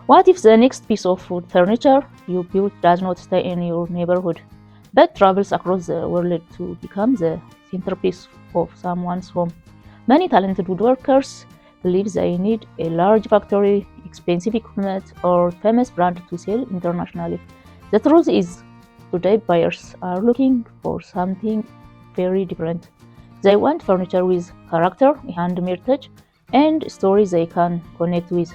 What if the next piece of wood furniture you build does not stay in your neighborhood, but travels across the world to become the centerpiece of someone's home? Many talented woodworkers believe they need a large factory, expensive equipment, or famous brand to sell internationally. The truth is, today buyers are looking for something very different. They want furniture with character, a handmade touch, and stories they can connect with.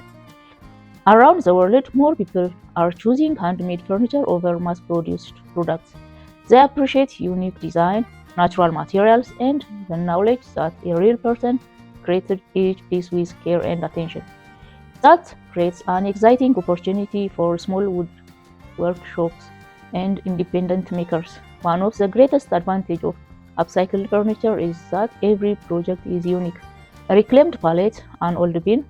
Around the world, more people are choosing handmade furniture over mass produced products. They appreciate unique design, natural materials, and the knowledge that a real person created each piece with care and attention. That creates an exciting opportunity for small wood workshops and independent makers. One of the greatest advantages of upcycled furniture is that every project is unique. A reclaimed pallet, an old bin,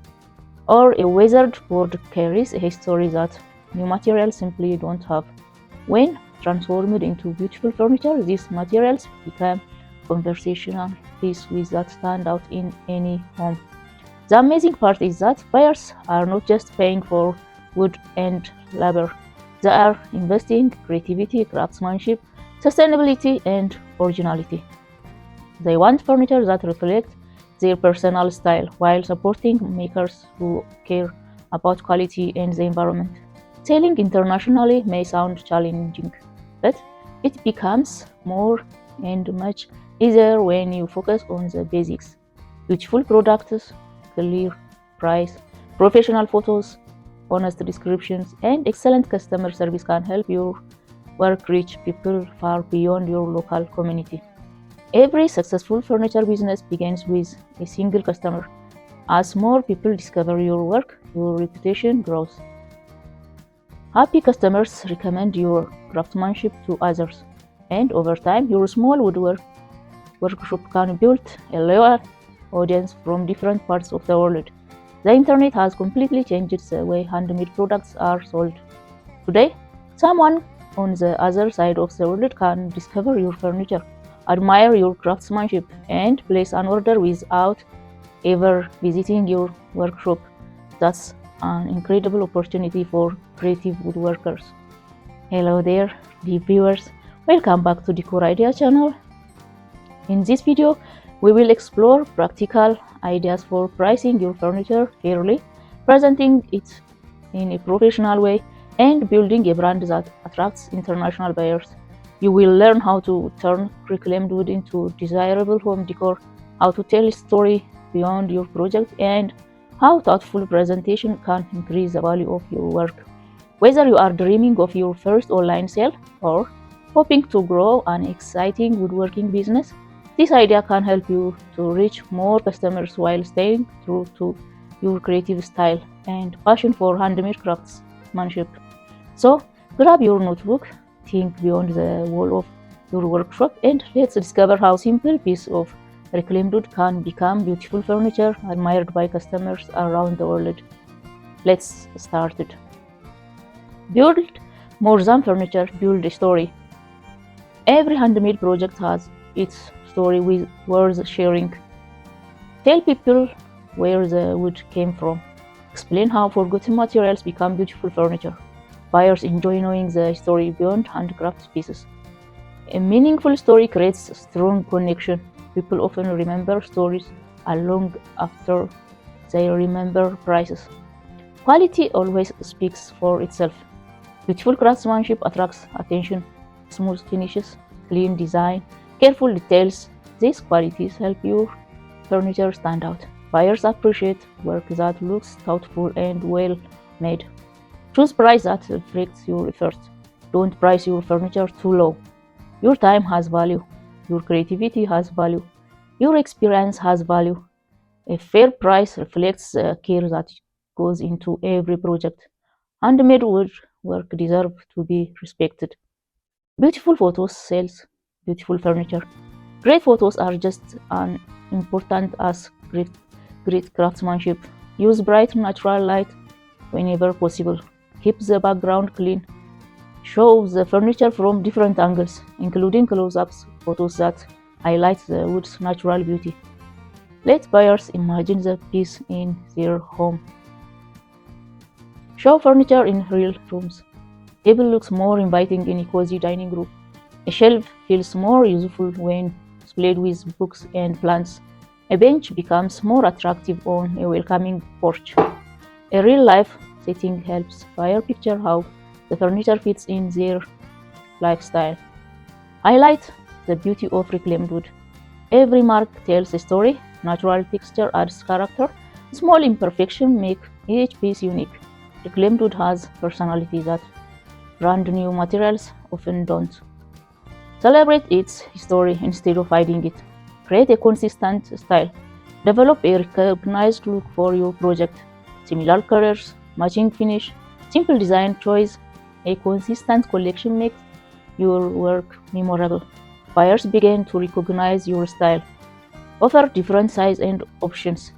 or a weathered board carries a history that new materials simply don't have. When transformed into beautiful furniture, these materials become conversational pieces that stand out in any home. The amazing part is that buyers are not just paying for wood and labor, they are investing creativity, craftsmanship, sustainability, and originality. They want furniture that reflects their personal style while supporting makers who care about quality and the environment. Selling internationally may sound challenging, but it becomes more and much easier when you focus on the basics. Beautiful products, clear price, professional photos, honest descriptions, and excellent customer service can help your work reach people far beyond your local community. Every successful furniture business begins with a single customer. As more people discover your work, your reputation grows. Happy customers recommend your craftsmanship to others, and over time, your small workshop can build a loyal audience from different parts of the world. The internet has completely changed the way handmade products are sold. Today, someone on the other side of the world can discover your furniture, admire your craftsmanship, and place an order without ever visiting your workshop. That's an incredible opportunity for creative woodworkers. Hello there, dear viewers. Welcome back to Decor Idea channel. In this video, we will explore practical ideas for pricing your furniture fairly, presenting it in a professional way, and building a brand that attracts international buyers. You will learn how to turn reclaimed wood into desirable home decor, how to tell a story beyond your project, and how thoughtful presentation can increase the value of your work. Whether you are dreaming of your first online sale or hoping to grow an exciting woodworking business, this idea can help you to reach more customers while staying true to your creative style and passion for handmade craftsmanship. So, grab your notebook, think beyond the wall of your workshop, and let's discover how simple piece of reclaimed wood can become beautiful furniture admired by customers around the world. Let's start it. Build more than furniture, build a story. Every handmade project has its story worth sharing. Tell people where the wood came from. Explain how forgotten materials become beautiful furniture. Buyers enjoy knowing the story beyond handcrafted pieces. A meaningful story creates a strong connection. People often remember stories long after they remember prices. Quality always speaks for itself. Beautiful craftsmanship attracts attention. Smooth finishes, clean design, careful details. These qualities help your furniture stand out. Buyers appreciate work that looks thoughtful and well made. Choose price that reflects your effort. Don't price your furniture too low. Your time has value. Your creativity has value. Your experience has value. A fair price reflects the care that goes into every project. Handmade wood work deserves to be respected. Beautiful photos sells beautiful furniture. Great photos are just as important as great craftsmanship. Use bright natural light whenever possible. Keep the background clean. Show the furniture from different angles, including close-ups photos that highlight the wood's natural beauty. Let buyers imagine the piece in their home. Show furniture in real rooms. Table looks more inviting in a cozy dining room. A shelf feels more useful when displayed with books and plants. A bench becomes more attractive on a welcoming porch. A real-life setting helps buyers picture how the furniture fits in their lifestyle. Highlight the beauty of reclaimed wood. Every mark tells a story. Natural texture adds character. Small imperfections make each piece unique. Reclaimed wood has personality that brand new materials often don't. Celebrate its history instead of hiding it. Create a consistent style. Develop a recognized look for your project. Similar colors, matching finish, simple design choice. A consistent collection makes your work memorable. Buyers begin to recognize your style. Offer different size and options.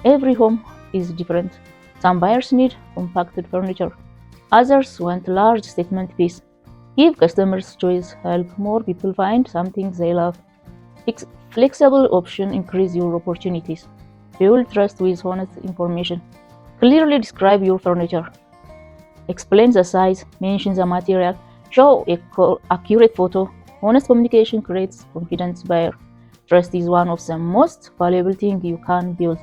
Every home is different. Some buyers need compacted furniture. Others want large statement piece. Give customers choice. Help more people find something they love. Flexible options increase your opportunities. Build trust with honest information. Clearly describe your furniture. Explain the size, mention the material, show a accurate photo. Honest communication creates confidence buyer. Trust is one of the most valuable things you can build.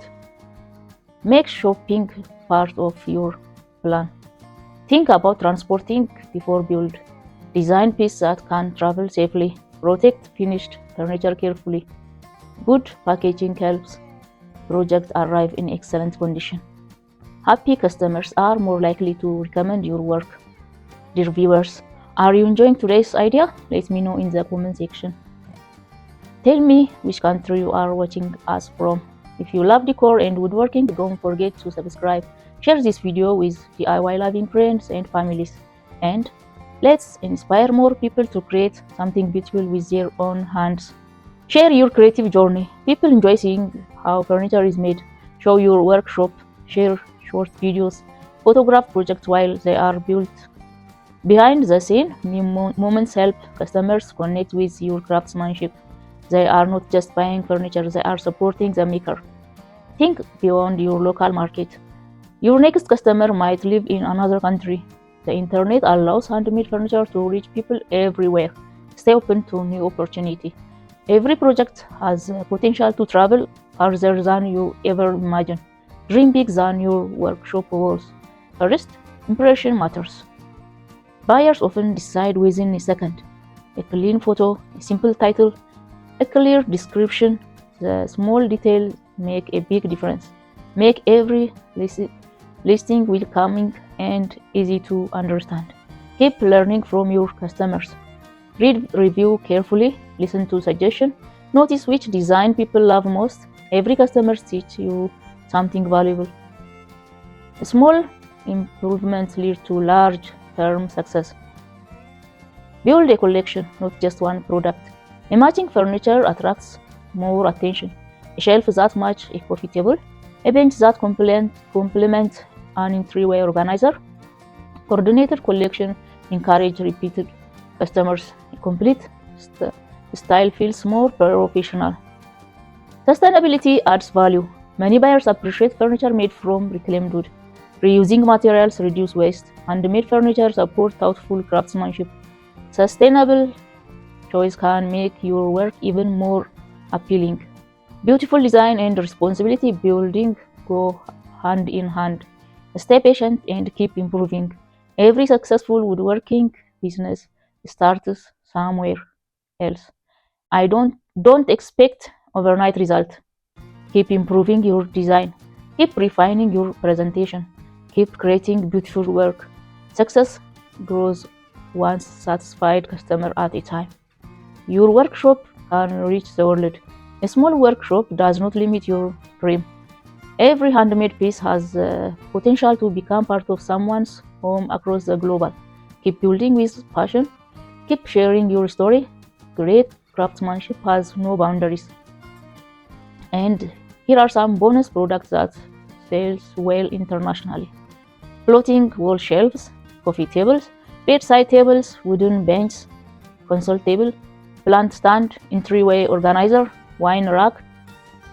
Make shopping part of your plan. Think about transporting before build. Design pieces that can travel safely. Protect finished furniture carefully. Good packaging helps projects arrive in excellent condition. Happy customers are more likely to recommend your work. Dear viewers, are you enjoying today's idea? Let me know in the comment section. Tell me which country you are watching us from. If you love decor and woodworking, don't forget to subscribe. Share this video with DIY loving friends and families. And let's inspire more people to create something beautiful with their own hands. Share your creative journey. People enjoy seeing how furniture is made. Show your workshop. Share short videos. Photograph projects while they are built. Behind the scene, moments help customers connect with your craftsmanship. They are not just buying furniture, they are supporting the maker. Think beyond your local market. Your next customer might live in another country. The internet allows handmade furniture to reach people everywhere. Stay open to new opportunity. Every project has potential to travel farther than you ever imagined. Dream big than your workshop walls. First, impression matters. Buyers often decide within a second. A clean photo, a simple title, a clear description, the small details make a big difference. Make every listing welcoming and easy to understand. Keep learning from your customers. Read review carefully, listen to suggestions, notice which design people love most. Every customer teaches you something valuable. Small improvements lead to large-term success. Build a collection, not just one product. A matching furniture attracts more attention. A shelf that matches a coffee table. A bench that complements an entryway organizer. Coordinated collection encourage repeated customers. A complete style feels more professional. Sustainability adds value. Many buyers appreciate furniture made from reclaimed wood. Reusing materials reduce waste. Handmade furniture support thoughtful craftsmanship. Sustainable choice can make your work even more appealing. Beautiful design and responsibility building go hand in hand. Stay patient and keep improving. Every successful woodworking business starts somewhere else. I don't expect overnight result. Keep improving your design. Keep refining your presentation. Keep creating beautiful work. Success grows one satisfied customer at a time. Your workshop can reach the world. A small workshop does not limit your dream. Every handmade piece has the potential to become part of someone's home across the globe. Keep building with passion. Keep sharing your story. Great craftsmanship has no boundaries. And here are some bonus products that sells well internationally. Floating wall shelves, coffee tables, bedside tables, wooden benches, console table, plant stand, entryway organizer, wine rack,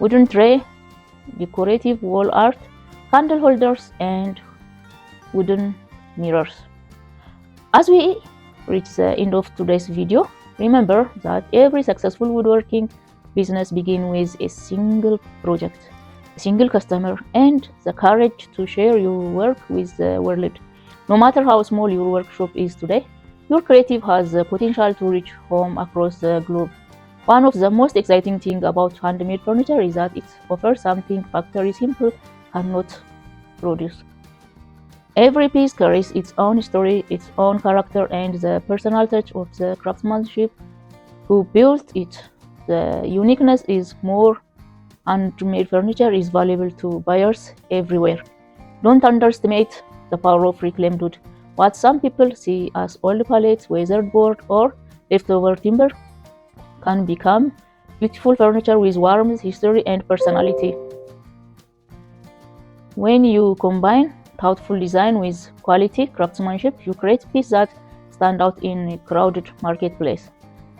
wooden tray, decorative wall art, candle holders, and wooden mirrors. As we reach the end of today's video, remember that every successful woodworking business begins with a single project, a single customer, and the courage to share your work with the world. No matter how small your workshop is today, your creative has the potential to reach home across the globe. One of the most exciting things about handmade furniture is that it offers something factory simple cannot produce. Every piece carries its own story, its own character, and the personal touch of the craftsmanship who built it. The uniqueness is more handmade furniture is valuable to buyers everywhere. Don't underestimate the power of reclaimed wood. What some people see as old pallets, weathered board, or leftover timber can become beautiful furniture with warmth, history, and personality. When you combine thoughtful design with quality craftsmanship, you create pieces that stand out in a crowded marketplace.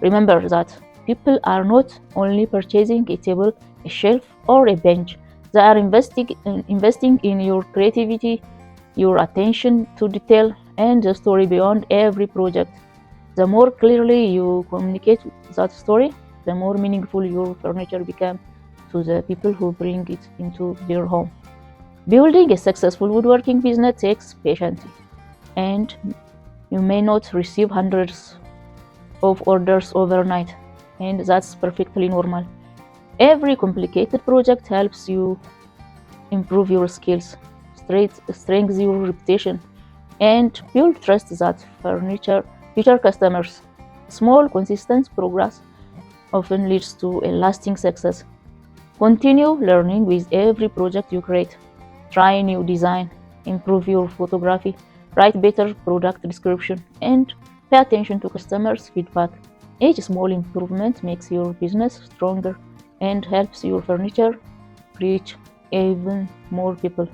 Remember that people are not only purchasing a table, a shelf, or a bench, they are investing in your creativity, your attention to detail, and the story beyond every project. The more clearly you communicate that story, the more meaningful your furniture becomes to the people who bring it into their home. Building a successful woodworking business takes patience, and you may not receive hundreds of orders overnight, and that's perfectly normal. Every complicated project helps you improve your skills, strengthen your reputation, and build trust that future customers. Small, consistent progress often leads to a lasting success. Continue learning with every project you create. Try new design, improve your photography, write better product description, and pay attention to customers' feedback. Each small improvement makes your business stronger and helps your furniture reach even more people.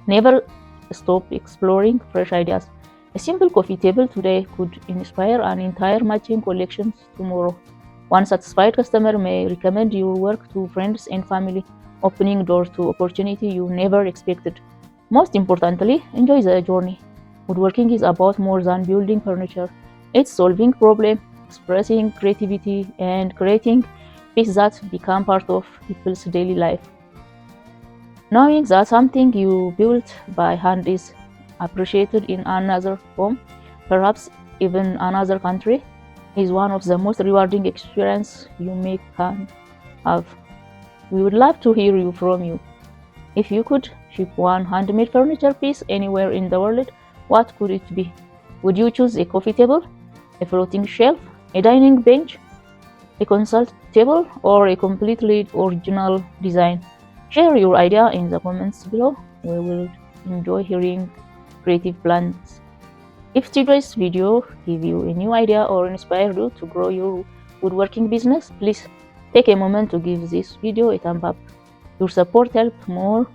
Never stop exploring fresh ideas. A simple coffee table today could inspire an entire matching collection tomorrow. One satisfied customer may recommend your work to friends and family, opening doors to opportunity you never expected. Most importantly, enjoy the journey. Woodworking is about more than building furniture. It's solving problems, expressing creativity, and creating pieces that become part of people's daily life. Knowing that something you built by hand is appreciated in another home, perhaps even another country, is one of the most rewarding experiences you may can have. We would love to hear you from you. If you could ship one handmade furniture piece anywhere in the world, what could it be? Would you choose a coffee table, a floating shelf, a dining bench, a consult table, or a completely original design? Share your idea in the comments below. We will enjoy hearing creative plans. If today's video gave you a new idea or inspired you to grow your woodworking business, please take a moment to give this video a thumb up. Your support helps more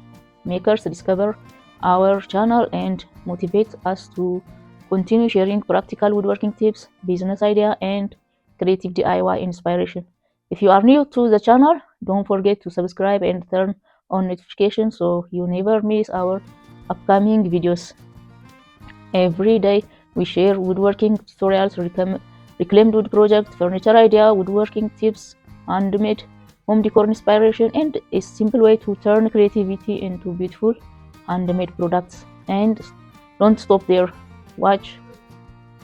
makers discover our channel and motivates us to continue sharing practical woodworking tips, business idea, and creative DIY inspiration. If you are new to the channel, don't forget to subscribe and turn on notifications so you never miss our upcoming videos. Every day we share woodworking tutorials, reclaimed wood project, furniture idea, woodworking tips, handmade home decor inspiration, and a simple way to turn creativity into beautiful handmade products. And don't stop there. Watch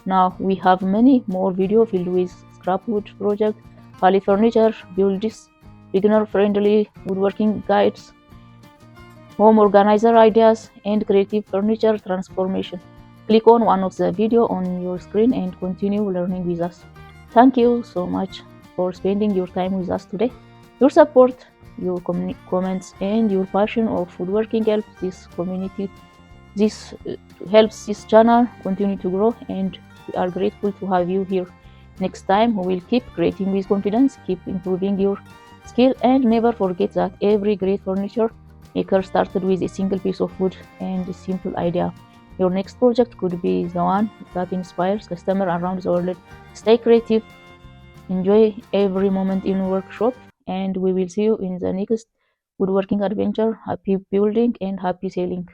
now. We have many more videos filled with scrap wood project, pallet furniture, builds, beginner friendly woodworking guides, home organizer ideas, and creative furniture transformation. Click on one of the video on your screen and continue learning with us. Thank you so much for spending your time with us today. Your support, your comments, and your passion of woodworking helps this community. This helps this channel continue to grow, and we are grateful to have you here. Next time, we will keep creating with confidence, keep improving your skill, and never forget that every great furniture maker started with a single piece of wood and a simple idea. Your next project could be the one that inspires customers around the world. Stay creative, enjoy every moment in your workshop, and we will see you in the next woodworking adventure. Happy building and happy selling.